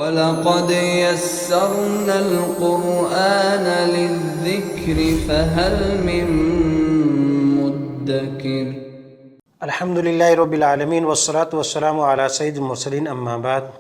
وَلَقَدْ يَسَّرْنَا الْقُرْآنَ لِلذِّكْرِ فَهَلْ مِن مُّدَّكِرٍ۔ الحمدللہ رب العالمین والصلاة والسلام علی سید المرسلین، اما بعد۔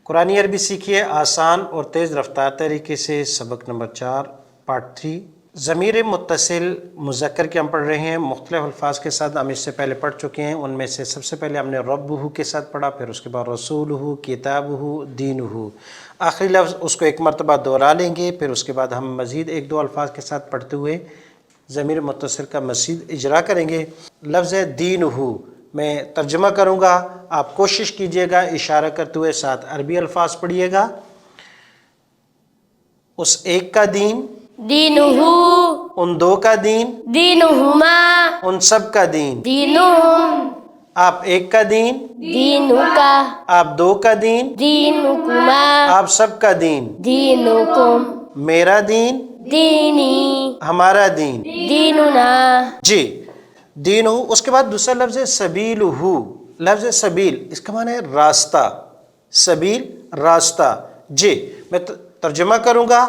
قرآن عربی سیکھیے آسان اور تیز رفتار طریقے سے، سبق نمبر 4 پارٹ 3۔ ضمیر متصل مذکر کے ہم پڑھ رہے ہیں، مختلف الفاظ کے ساتھ ہم اس سے پہلے پڑھ چکے ہیں۔ ان میں سے سب سے پہلے ہم نے ربہ کے ساتھ پڑھا، پھر اس کے بعد رسولہ، کتابہ، دینہ۔ آخری لفظ اس کو ایک مرتبہ دہرا لیں گے، پھر اس کے بعد ہم مزید ایک دو الفاظ کے ساتھ پڑھتے ہوئے ضمیر متصل کا مزید اجرا کریں گے۔ لفظ ہے دینہ، میں ترجمہ کروں گا، آپ کوشش کیجئے گا اشارہ کرتے ہوئے ساتھ عربی الفاظ پڑھیے گا۔ اس ایک کا دین، دینہ، ان دو کا دین، دینہما، ان سب کا دین۔ دینہم، آپ ایک کا دین، دینکا، آپ دو کا دین، دینکما، آپ سب کا دین۔ دینکم، میرا دین، دینی، ہمارا دین۔ دیننا، جی، دین ہو۔ اس کے بعد دوسرا لفظ ہے سبیل ہو۔ لفظ سبیل اس کا معنی ہے راستہ، سبیل راستہ۔ جی، میں ترجمہ کروں گا،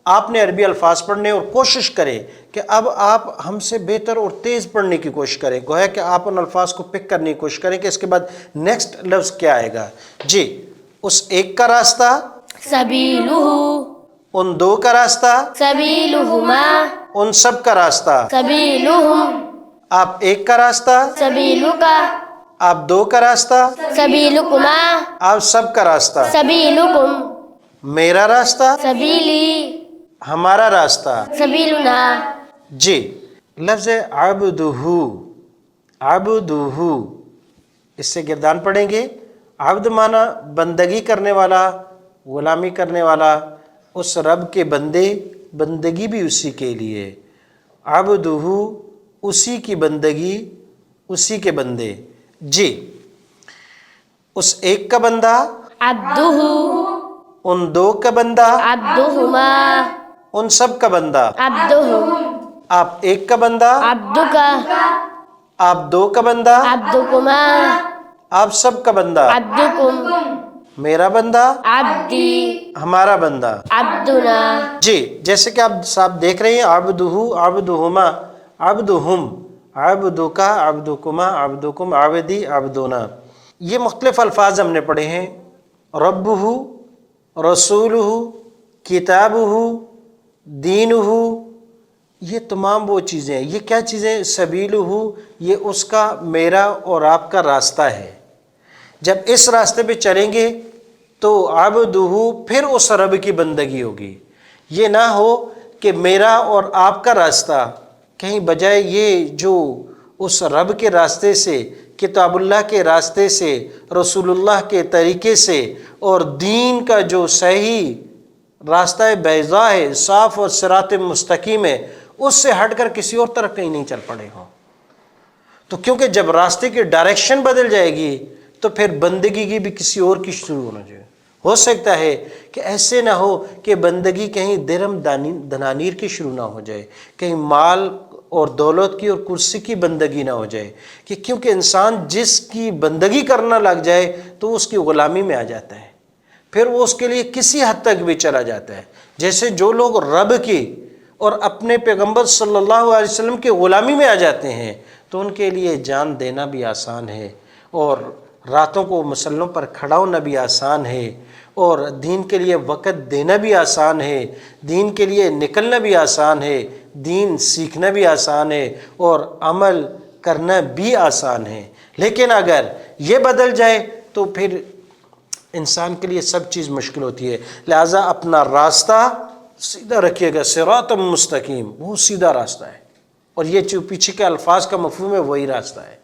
آپ نے عربی الفاظ پڑھنے اور کوشش کریں کہ اب آپ ہم سے بہتر اور تیز پڑھنے کی کوشش کریں، گویا کہ آپ ان الفاظ کو پک کرنے کی کوشش کریں کہ اس کے بعد نیکسٹ لفظ کیا آئے گا۔ جی، اس ایک کا راستہ، سبیلہ، ان دو کا راستہ، سبیلہما، ان سب کا راستہ۔ سبیلہم، آپ ایک کا راستہ، سبیلکا، آپ دو کا راستہ، سبیلکما، آپ سب کا راستہ۔ سبیلکم، میرا راستہ، سبیلی، ہمارا راستہ۔ سبیلنا، جی، لفظ عبدہ، عبدہ، اس سے گردان پڑھیں گے۔ عبد معنی بندگی کرنے والا، غلامی کرنے والا، اس رب کے بندے، بندگی بھی اسی کے لیے۔ عبدہ، اسی کی بندگی، اسی کے بندے۔ جی، اس ایک کا بندہ، عبدہ، ان دو کا بندہ، عبدہما، ان سب کا بندہ۔ عبدہم، آپ ایک کا بندہ، عبدکا، آپ دو کا بندہ، عبدکما، آپ سب کا بندہ۔ عبدکم، میرا بندہ، عبدی، ہمارا بندہ۔ عبدنا، جی، جیسے کہ آپ صاحب دیکھ رہے ہیں، عبدہ، عبدہما، عبدہم، عبدکا، عبدکما، عبدکم، عبدی، عبدنا۔ یہ مختلف الفاظ ہم نے پڑھے ہیں۔ ربہ، رسولہ، کتابہ، دینہ، یہ تمام وہ چیزیں ہیں۔ یہ کیا چیزیں؟ سبیلہ، یہ اس کا، میرا اور آپ کا راستہ ہے۔ جب اس راستے پہ چلیں گے تو عبدہ، پھر اس رب کی بندگی ہوگی۔ یہ نہ ہو کہ میرا اور آپ کا راستہ، کہیں بجائے یہ جو اس رب کے راستے سے، کتاب اللہ کے راستے سے، رسول اللہ کے طریقے سے، اور دین کا جو صحیح راستہ بیضاء ہے، صاف اور صراط مستقیم ہے، اس سے ہٹ کر کسی اور طرف کہیں نہیں چل پڑے ہوں۔ تو کیونکہ جب راستے کی ڈائریکشن بدل جائے گی تو پھر بندگی کی بھی کسی اور کی شروع ہونا چاہیے۔ ہو سکتا ہے کہ ایسے نہ ہو کہ بندگی کہیں درہم دنانیر کی شروع نہ ہو جائے، کہیں مال اور دولت کی اور کرسی کی بندگی نہ ہو جائے، کہ کیونکہ انسان جس کی بندگی کرنا لگ جائے تو اس کی غلامی میں آ جاتا ہے، پھر وہ اس کے لیے کسی حد تک بھی چلا جاتا ہے۔ جیسے جو لوگ رب کی اور اپنے پیغمبر صلی اللہ علیہ وسلم کی غلامی میں آ جاتے ہیں تو ان کے لیے جان دینا بھی آسان ہے، اور راتوں کو مسلوں پر کھڑا ہونا بھی آسان ہے، اور دین کے لیے وقت دینا بھی آسان ہے، دین کے لیے نکلنا بھی آسان ہے، دین سیکھنا بھی آسان ہے، اور عمل کرنا بھی آسان ہے۔ لیکن اگر یہ بدل جائے تو پھر انسان کے لیے سب چیز مشکل ہوتی ہے۔ لہٰذا اپنا راستہ سیدھا رکھیے گا، صراط مستقیم، وہ سیدھا راستہ ہے، اور یہ جو پیچھے کے الفاظ کا مفہوم ہے وہی راستہ ہے۔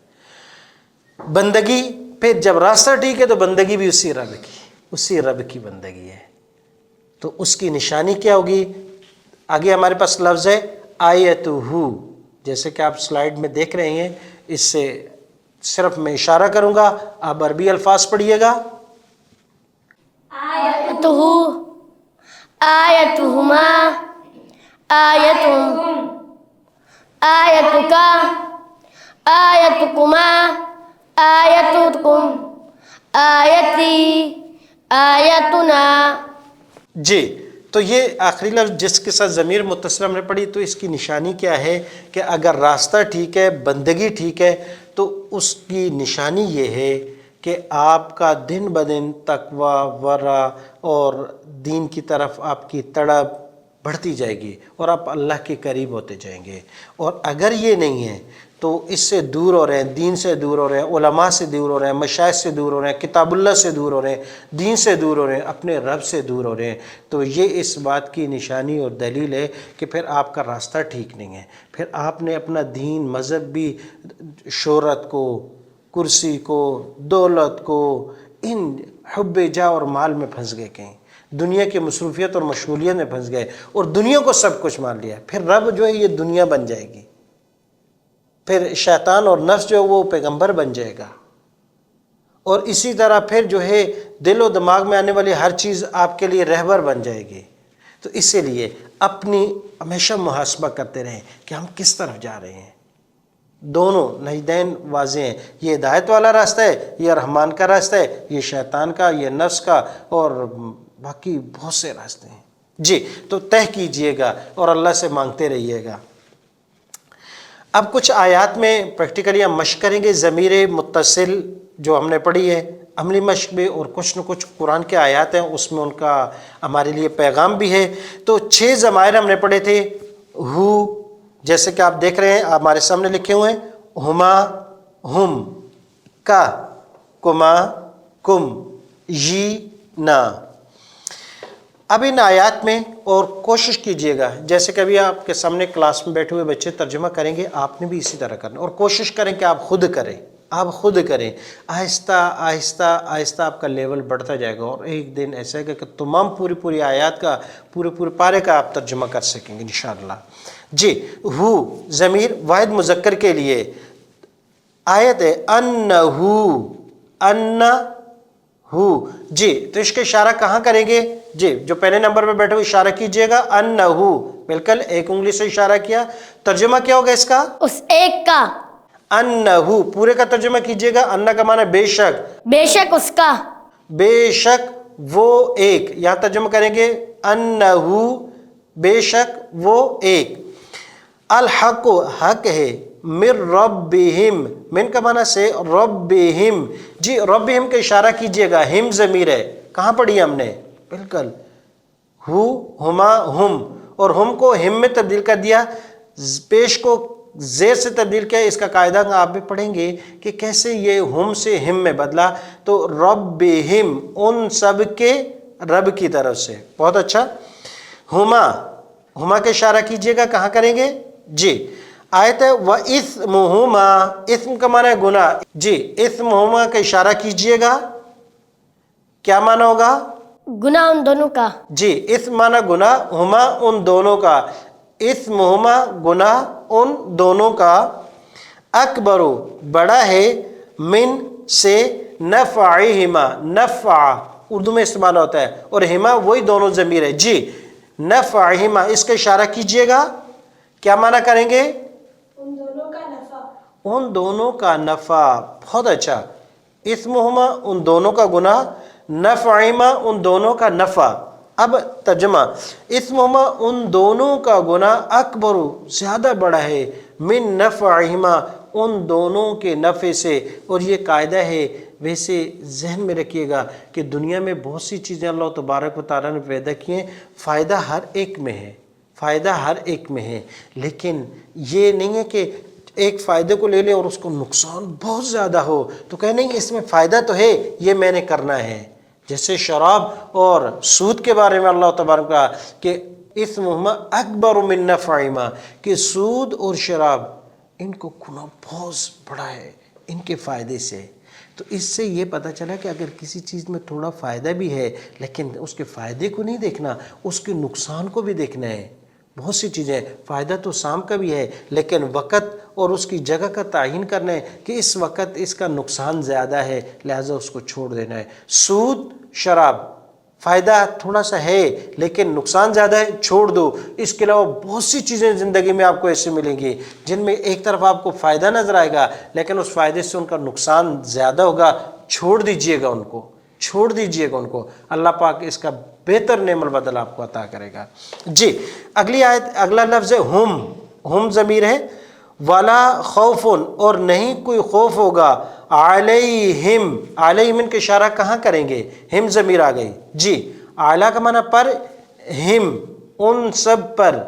بندگی، پھر جب راستہ ٹھیک ہے تو بندگی بھی اسی رب کی بندگی ہے۔ تو اس کی نشانی کیا ہوگی؟ آگے ہمارے پاس لفظ ہے آیتہ، جیسے کہ آپ سلائیڈ میں دیکھ رہے ہیں، اس سے صرف میں اشارہ کروں گا، آپ عربی الفاظ پڑھیے گا۔ آیتہ، آیتہما، آیتہم، آیتکا، آیتکما، آیتکم، آیتی، آیتنا، عبدنا جی، تو یہ آخری لفظ جس کے ساتھ ضمیر متصل ہم نے پڑھی، تو اس کی نشانی کیا ہے کہ اگر راستہ ٹھیک ہے، بندگی ٹھیک ہے، تو اس کی نشانی یہ ہے کہ آپ کا دن بدن تقوی، ورع اور دین کی طرف آپ کی تڑپ بڑھتی جائے گی اور آپ اللہ کے قریب ہوتے جائیں گے۔ اور اگر یہ نہیں ہے تو اس سے دور ہو رہے ہیں، دین سے دور ہو رہے ہیں، علماء سے دور ہو رہے ہیں، مشائخ سے دور ہو رہے ہیں، کتاب اللہ سے دور ہو رہے ہیں، دین سے دور ہو رہے ہیں، اپنے رب سے دور ہو رہے ہیں، تو یہ اس بات کی نشانی اور دلیل ہے کہ پھر آپ کا راستہ ٹھیک نہیں ہے۔ پھر آپ نے اپنا دین، مذہب بھی شہرت کو، کرسی کو، دولت کو، ان حب جاہ اور مال میں پھنس گئے، کہیں دنیا کی مصروفیت اور مشغولیت میں پھنس گئے اور دنیا کو سب کچھ مان لیا۔ پھر رب جو ہے یہ دنیا بن جائے گی، پھر شیطان اور نفس جو ہے وہ پیغمبر بن جائے گا، اور اسی طرح پھر جو ہے دل و دماغ میں آنے والی ہر چیز آپ کے لیے رہبر بن جائے گی۔ تو اسی لیے اپنی ہمیشہ محاسبہ کرتے رہیں کہ ہم کس طرف جا رہے ہیں۔ دونوں نجدین واضح ہیں، یہ ہدایت والا راستہ ہے، یہ رحمان کا راستہ ہے، یہ شیطان کا، یہ نفس کا، اور باقی بہت سے راستے ہیں۔ جی، تو طے کیجئے گا اور اللہ سے مانگتے رہیے گا۔ اب کچھ آیات میں پریکٹیکلی ہم مشق کریں گے، ضمیر متصل جو ہم نے پڑھی ہے، عملی مشق بھی، اور کچھ نہ کچھ قرآن کے آیات ہیں اس میں ان کا ہمارے لیے پیغام بھی ہے۔ تو 6 ضمائر ہم نے پڑھے تھے، ہو جیسے کہ آپ دیکھ رہے ہیں ہمارے سامنے لکھے ہوئے ہیں، ہما، ہم، کا، کما، کم، یی، نا۔ اب ان آیات میں اور کوشش کیجئے گا، جیسے کہ ابھی آپ کے سامنے کلاس میں بیٹھے ہوئے بچے ترجمہ کریں گے، آپ نے بھی اسی طرح کرنا، اور کوشش کریں کہ آپ خود کریں، آہستہ آہستہ آہستہ آپ کا لیول بڑھتا جائے گا، اور ایک دن ایسا ہے کہ تمام پوری آیات کا، پورے پارے کا آپ ترجمہ کر سکیں گے انشاءاللہ۔ جی، ہو ضمیر واحد مذکر کے لیے آیت ہے، انہو، جی، تو اس کے اشارہ کہاں کریں گے؟ جی، جو پہلے نمبر پہ بیٹھے ہوئے اشارہ کیجئے گا، انہو، بالکل ایک انگلی سے اشارہ کیا، ترجمہ کیا ہوگا اس کا؟ اس ایک کا۔ انہو، پورے کا ترجمہ کیجئے گا، انہ کا معنی بے شک، بے شک اس کا، بے شک وہ ایک، یہاں ترجمہ کریں گے انہو، بے شک وہ ایک، الحق، حق ہے، من ربہم، من کا معنی سے ربہم، جی ربہم کا اشارہ کیجئے گا، ہم ضمیر ہے، کہاں پڑھی ہم نے؟ بالکل ہو، ہما، ہم، اور ہم کو ہم میں تبدیل کر دیا، پیش کو زیر سے تبدیل کیا، اس کا قاعدہ آپ بھی پڑھیں گے کہ کیسے یہ ہم سے ہم میں بدلا، تو ربہم، ان سب کے رب کی طرف سے، بہت اچھا۔ ہما، ہما کا اشارہ کیجئے گا، کہاں کریں گے؟ جی، آیت ہے وَإِثْمُهُمَا، اسم کا معنی ہے گناہ، جی اِثْمُهُمَا کا اشارہ کیجئے گا، کیا معنی ہوگا؟ گناہ ان دونوں کا، جی، اسم معنی گناہ، ہما ان دونوں کا، اِثْمُهُمَا گناہ ان دونوں کا، اکبر بڑا ہے، من سے، نفعہما، نفع اردو میں استعمال ہوتا ہے، اور ہما وہی دونوں ضمیر ہے، جی نفعہما، اس کا اشارہ کیجئے گا، کیا معنی کریں گے؟ ان دونوں کا نفع، ان دونوں کا نفع، بہت اچھا، اسمہما ان دونوں کا گناہ، نفعہما ان دونوں کا نفع۔ اب ترجمہ، اسمہما ان دونوں کا گناہ، اکبر زیادہ بڑا ہے، من نفعہما ان دونوں کے نفع سے، اور یہ قاعدہ ہے، ویسے ذہن میں رکھیے گا کہ دنیا میں بہت سی چیزیں اللہ تبارک و تعالیٰ نے پیدا کی ہیں، فائدہ ہر ایک میں ہے، فائدہ ہر ایک میں ہے، لیکن یہ نہیں ہے کہ ایک فائدے کو لے لیں اور اس کو نقصان بہت زیادہ ہو تو کہیں نہیں اس میں فائدہ تو ہے، یہ میں نے کرنا ہے۔ جیسے شراب اور سود کے بارے میں اللہ تبارک کہا کہ اسمہما اکبر من نفعہما، کہ سود اور شراب ان کو گناہ بہت بڑا ہے ان کے فائدے سے۔ تو اس سے یہ پتہ چلا کہ اگر کسی چیز میں تھوڑا فائدہ بھی ہے لیکن اس کے فائدے کو نہیں دیکھنا، اس کے نقصان کو بھی دیکھنا ہے۔ بہت سی چیزیں، فائدہ تو سام کا بھی ہے لیکن وقت اور اس کی جگہ کا تعین کرنا ہے کہ اس وقت اس کا نقصان زیادہ ہے، لہٰذا اس کو چھوڑ دینا ہے۔ سود، شراب، فائدہ تھوڑا سا ہے لیکن نقصان زیادہ ہے، چھوڑ دو۔ اس کے علاوہ بہت سی چیزیں زندگی میں آپ کو ایسے ملیں گی جن میں ایک طرف آپ کو فائدہ نظر آئے گا لیکن اس فائدے سے ان کا نقصان زیادہ ہوگا، چھوڑ دیجئے گا، ان کو چھوڑ دیجئے گا ان کو، اللہ پاک اس کا بہتر نعم البدل آپ کو عطا کرے گا۔ جی اگلی آیت، اگلا لفظ ہے ہم ضمیر ہے، ولا خوف، اور نہیں کوئی خوف ہوگا، علیہم، علیہم ان کے اشارہ کہاں کریں گے؟ ہم ضمیر آ گئی، جی اعلیٰ کا معنی پر، ہم ان سب پر،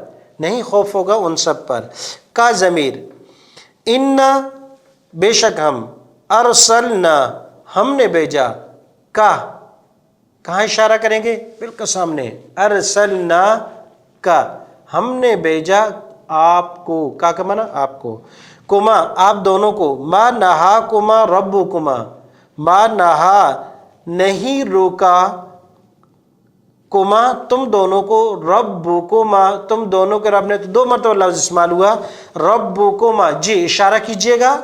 نہیں خوف ہوگا ان سب پر، کا ضمیر، انا بے شک ہم، ارسلنا ہم نے بھیجا، کا کہاں اشارہ کریں گے؟ بالکل سامنے، ارسلنا کا ہم نے بھیجا آپ کو، کا معنی آپ کو، کما آپ دونوں کو، ما نہا کما ربکما، ما نہا نہیں روکا، کما تم دونوں کو، ربکما تم دونوں کے رب نے، تو دو مرتبہ لفظ استعمال ہوا ربکما، جی اشارہ کیجئے گا،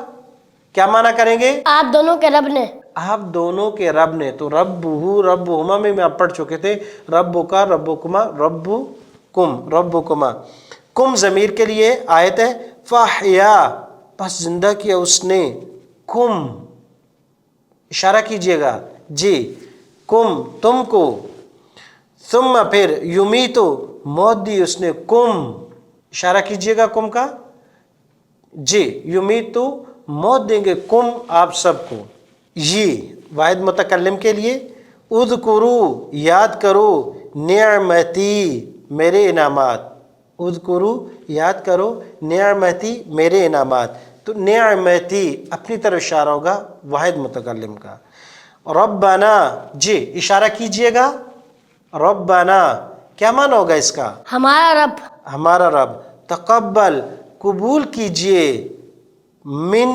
کیا معنی کریں گے؟ آپ دونوں کے رب نے، آپ دونوں کے رب نے، تو ربہ ربہما میں آپ پڑھ چکے تھے، ربکا ربکما ربکما، کم ضمیر کے لیے آیت ہے، فاحیا پس زندہ کیا اس نے، کم اشارہ کیجئے گا، جی کم تم کو، ثم پھر یمیتو موت دی اس نے، کم اشارہ کیجئے گا کم کا، جی یمیتو موت دیں گے، کم آپ سب کو، یہ واحد متکلم کے لیے، اذکرو یاد کرو، نعمتی میرے انعامات، اذکرو یاد کرو، نعمتی میرے انعامات، تو نعمتی اپنی طرف اشارہ ہوگا واحد متکلم کا، ربنا جی اشارہ کیجئے گا، ربنا کیا معنی ہوگا اس کا؟ ہمارا رب، ہمارا رب، تقبل قبول کیجئے، من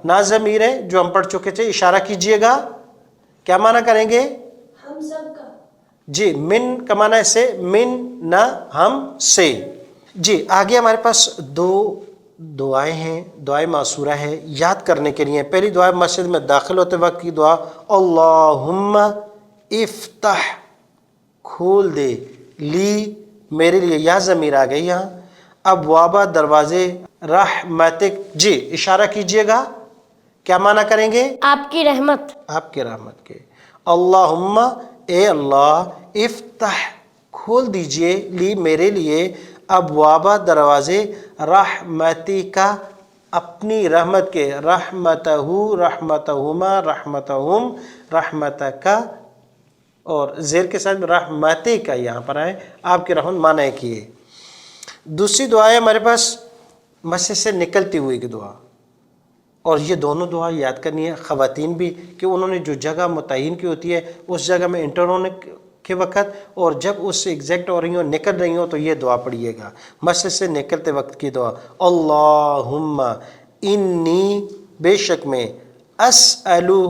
نا ضمیر ہے جو ہم پڑھ چکے تھے، اشارہ کیجئے گا، کیا معنی کریں گے؟ ہم سب کا، جی من کا معنی سے، من نہ ہم سے۔ جی آگے ہمارے پاس دو دعائیں ہیں، دعائیں معصورہ ہے یاد کرنے کے لیے۔ پہلی دعا مسجد میں داخل ہوتے وقت کی دعا، اللہم افتح کھول دے، لی میرے لیے، یا ضمیر آ گئی یہاں، ابوابہ دروازے، رحمتک جی اشارہ کیجئے گا، کیا معنی کریں گے؟ آپ کی رحمت، آپ کی رحمت کے، اللہم اے اللہ، افتح کھول دیجئے، لی میرے لیے، ابوابہ دروازے، رحمتی کا اپنی رحمت کے، رحمتہ رحمتہما رحمتہم رحمتکا، اور زیر کے ساتھ رحمتی کا یہاں پر آئے، آپ کی رحمت معنی کیے۔ دوسری دعا ہے ہمارے پاس مسجد سے نکلتی ہوئی کی دعا، اور یہ دونوں دعا یاد کرنی ہے خواتین بھی، کہ انہوں نے جو جگہ متعین کی ہوتی ہے اس جگہ میں انٹر ہونے کے وقت، اور جب اس سے ایگزیکٹ ہو رہی ہوں نکل رہی ہوں تو یہ دعا پڑھیے گا، مسجد سے نکلتے وقت کی دعا، اللہم انی بے شک میں، اسألو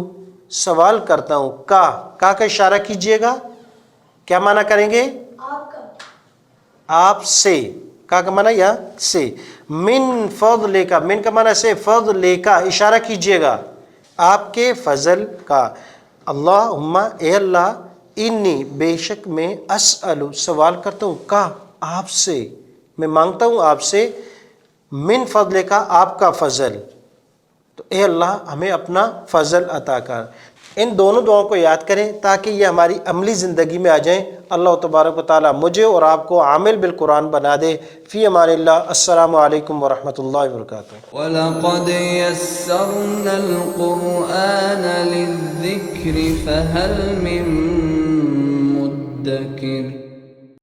سوال کرتا ہوں، کا اشارہ کیجئے گا، کیا معنی کریں گے؟ آپ کا، آپ سے، کا معنی یا سے، من فضل کا، من کا معنی سے، فضل کا اشارہ کیجئے گا، آپ کے فضل کا، اللہم اے اللہ، انی بے شک میں، اسألو سوال کرتا ہوں، کا آپ سے، میں مانگتا ہوں آپ سے، من فضل کا آپ کا فضل، تو اے اللہ ہمیں اپنا فضل عطا کر۔ ان دونوں دعاؤں کو یاد کریں تاکہ یہ ہماری عملی زندگی میں آ جائیں۔ اللہ تبارک و تعالیٰ مجھے اور آپ کو عامل بالقرآن بنا دے۔ فی امان اللہ، السلام علیکم ورحمۃ اللہ وبرکاتہ۔ وَلَقَدْ يَسَّرْنَا الْقُرْآنَ لِلذِّكْرِ فَهَلْ مِن مُّدَّكِرٍ